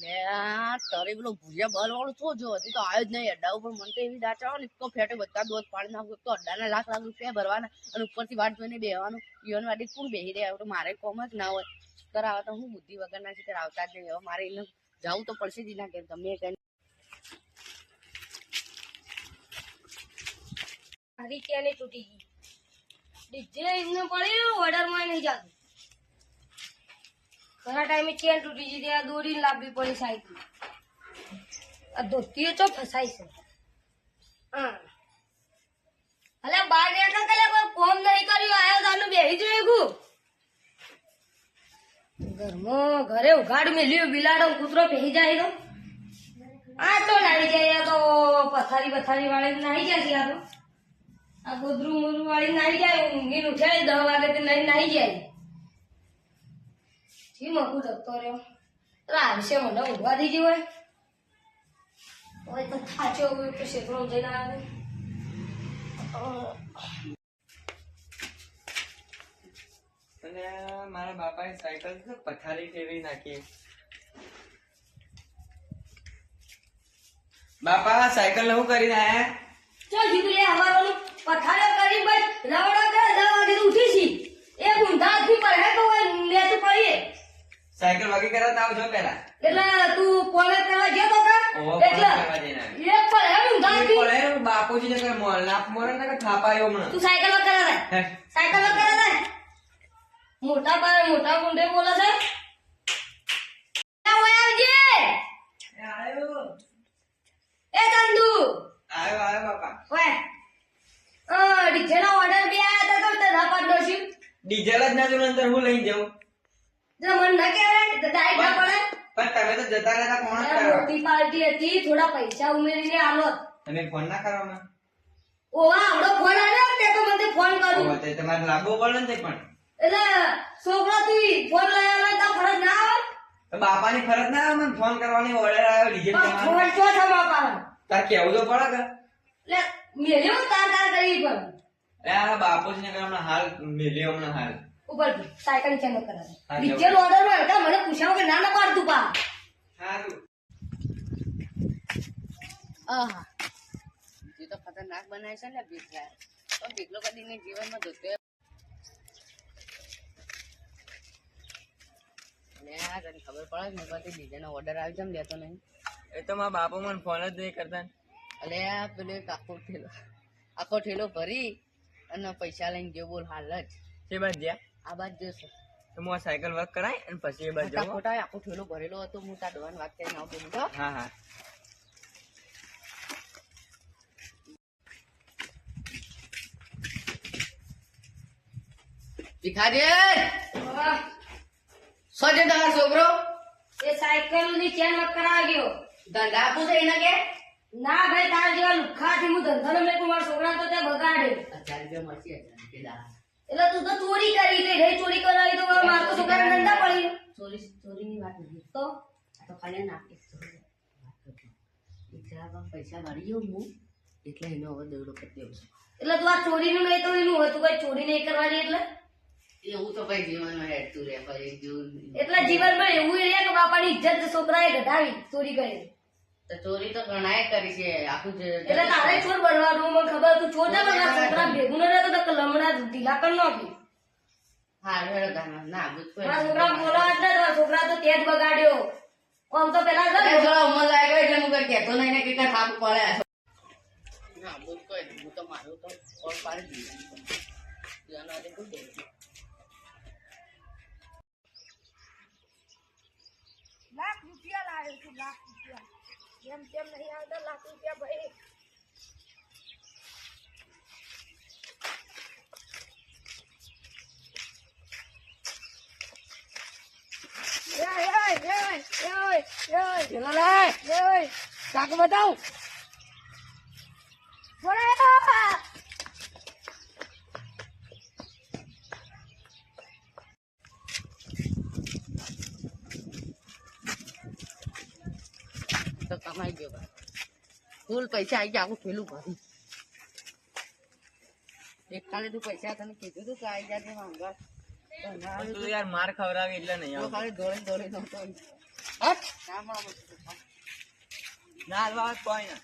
તારે પેલો ભૂરિયા બાલ વાળો છો જો હજી તો આવ્યો જ નહીં અડ્ડા ઉપર. મને તો એવી દાચા આવે ને તો ફેટે બધા દોધ પાડી નાખું. તો અડ્ડાના લાખ રૂપિયા ભરવાના અને ઉપરથી વાટ જોઈને બેહવાનું. ઈવન વાડી કોણ બેહી રહ્યા? તો મારે કોમ જ ના હોય. કરાવે તો હું બુદ્ધિ વગર ના છે આવતા જ નહીં. હવે મારે એને જવું તો પડશે જ ના કે તમે કઈ મારી ચેન તૂટી ગઈ. ડીજે એમને પડ્યું ઓર્ડર માં નહીં જાતું. ઘણા ટાઈમે ચેન તૂટી ગઈ ત્યાં દોરીને લાવવી પડી સાઈકલ. આ ધોતીઓ ચો ફસાઈ છે. અલે બાર નીકળ કે કોઈ કોમ નહીં કર્યું આયો તાનું બેહી જોયું. ઘરમાં ઘરે ઉઘાડ મેલ્યું બિલાડો કૂતરો પહેરી જાય તો આ તો નાડી જાય. તો પથારી વાળી નાહી જાય. આ ગોદરું મોદરું વાળી નાહી જાય. ઊંઘીને ઉઠે 10 વાગે તે નાહી જાય. જી મકું જતો રહ્યો આવશે મને ઊંઘવા દીધી હોય તો થાચો ક્ષેત્રો જઈને આવે. અને મારા બાપાએ સાયકલ પથારી ફેરવી નાખી. બાપા સાયકલ શું કરીને આયા? ચાલ જીગલે હવારોનું પથારે કરી બસ રવડા કરે 10 વાગે ઉઠી છી. એ ઊંધા થી પડે તો લે તો પડીએ. સાયકલ વાગી કરાવતા આવજો પેલા. એટલે તું પોલે પેલા ગયો તો કા એટલે એક પડે ઊંધા થી પડે બાપુજી ને કઈ મોલ નાપ મોરે ને કે થાપાયો મને. તું સાયકલ વગર કરે સાયકલ વગર કરે મોટા બાર મોટા ગુંડે બોલે છે. એ ચંદુ આયો બાપા. ઓય ડીજે નો ઓર્ડર બી આયા તો તે ના પાડો છે. ડીઝલ જ ના અંદર હું લઈ જાઉં. જો મન ના કહેવાય તો ડાઈ ના પડે. પણ તમે તો જતા રહેતા ફોન જ કરો. મોટી પાર્ટી હતી થોડા પૈસા ઉમેરીને આલો. તમે ફોન ના કરો મને. ઓવા આવડો ફોન આવ્યો તે તો મને ફોન કરું. તે તમારે લાગવો પડે ને પણ. એટલે છોકરા તું ફોન લઈ આવે તો ફરજ ના આવે. તો બાપાની ફરજ ના આવે મને ફોન કરવાની. ઓર્ડર આવ્યો ડીઝલ ફોન તમારો. તો છે બાપા. તાર કેવું તો પડે કે એટલે મેલ્યો તાર કરી પણ. આ બાપુજી ને હમણાં હાલ મેલ્યો હમણાં હાલ. ઉપર સાયકલ ની ચેનલ કરાવે. હા, ડીજે નો ઓર્ડર માં હતા મને પૂછાવ કે ના પાડતું પા. સારું. આહા જે તો ખતરનાક બનાવે છે ને ભીખલા. તો ભીખલો કદીને જીવનમાં ધોતો આ તને ખબર પડે ને પછી બીજાનો ઓર્ડર આવી જમ લેતો નહીં. એ તો મારા બાપુ મને ફોન જ નહીં કરતા. અલે આ પેલો આખો ઠેલો ભરી અને પૈસા લઈને ગયો બોલ હાલ જ. તે બાદ જ્યાં આ બાદ જોશો તો હું આ સાયકલ વર્ક કરાય અને પછી એ બાદ ખોટા જવું. ખોટા આખો ઠેલો ભરેલો હતો. હું તાર ડોહાને વાત કરીને આવું બોલું તો હા હા. ભિખારી સોજે તમારો છોકરો એ સાયકલ ની ચેન કરાવી ગયો. ધંધા આપું છે એને કે ના ભાઈ તાર જેવા લુખ્ખાથી હું ધંધો મેં મારા છોકરા તો તે બગાડે. 1000 રૂપિયા મળશે 1000 રૂપિયા. એટલે તું તો ચોરી કરી તે રે ચોરી કરાવી તો મારો તો છોકરા ધંધા પડી. ચોરીની વાત નથી તો આ તો ખાલી નાખી પૈસા મારી ગયો હું એટલે એનો હવે દોડો કરી દેવું છે. એટલે તું આ ચોરીનું નહીં તો એનું હતું કઈ ચોરી નહીં કરવાની. એવું તો ભાઈ જીવનમાં હેઠતું રે ભાઈ એટલે જીવનમાં એવું રે કે બાપાની ઇજ્જત છોકરાએ ઘટાવી ચોરી કરી. તો ચોરી તો ઘણાએ કરી છે આખું એટલે તારે ચોર બનવાનું મને ખબર. તું ચોર ના બનવા છોકરા ભેગું ન રહેતો તો લમણા ઢીલા કરી નાખી. હા હેડો ગાના ના મારા છોકરા બોલવા જ નથી. છોકરા તો તે જ બગાડ્યો. આમ તો પેલા થોડા ઉંમર લાગ્યો એટલે હું કઈ કહેતો નહીં ને કે થાપ પડે ના બોલ કોઈ હું તો મારું તો ઓર પાડી દીધું લાખ રૂપિયા લાવ્યો છું. લાખ રૂપિયા જેમ તેમ નહીં આવતા. લાખ રૂપિયા ભાઈ કાક બતાવ તો કમાઈ ગયો ફૂલ પૈસા આવી ગયા. આખું પેલું ભરી એક કાલે તું પૈસા તને કીધું તું કે આવી જાય માંગા યાર માર ખવડાવી એટલે નહીં ખાલી દોડી દોડી નતો. ના મળે ના હાલવા કોઈ ના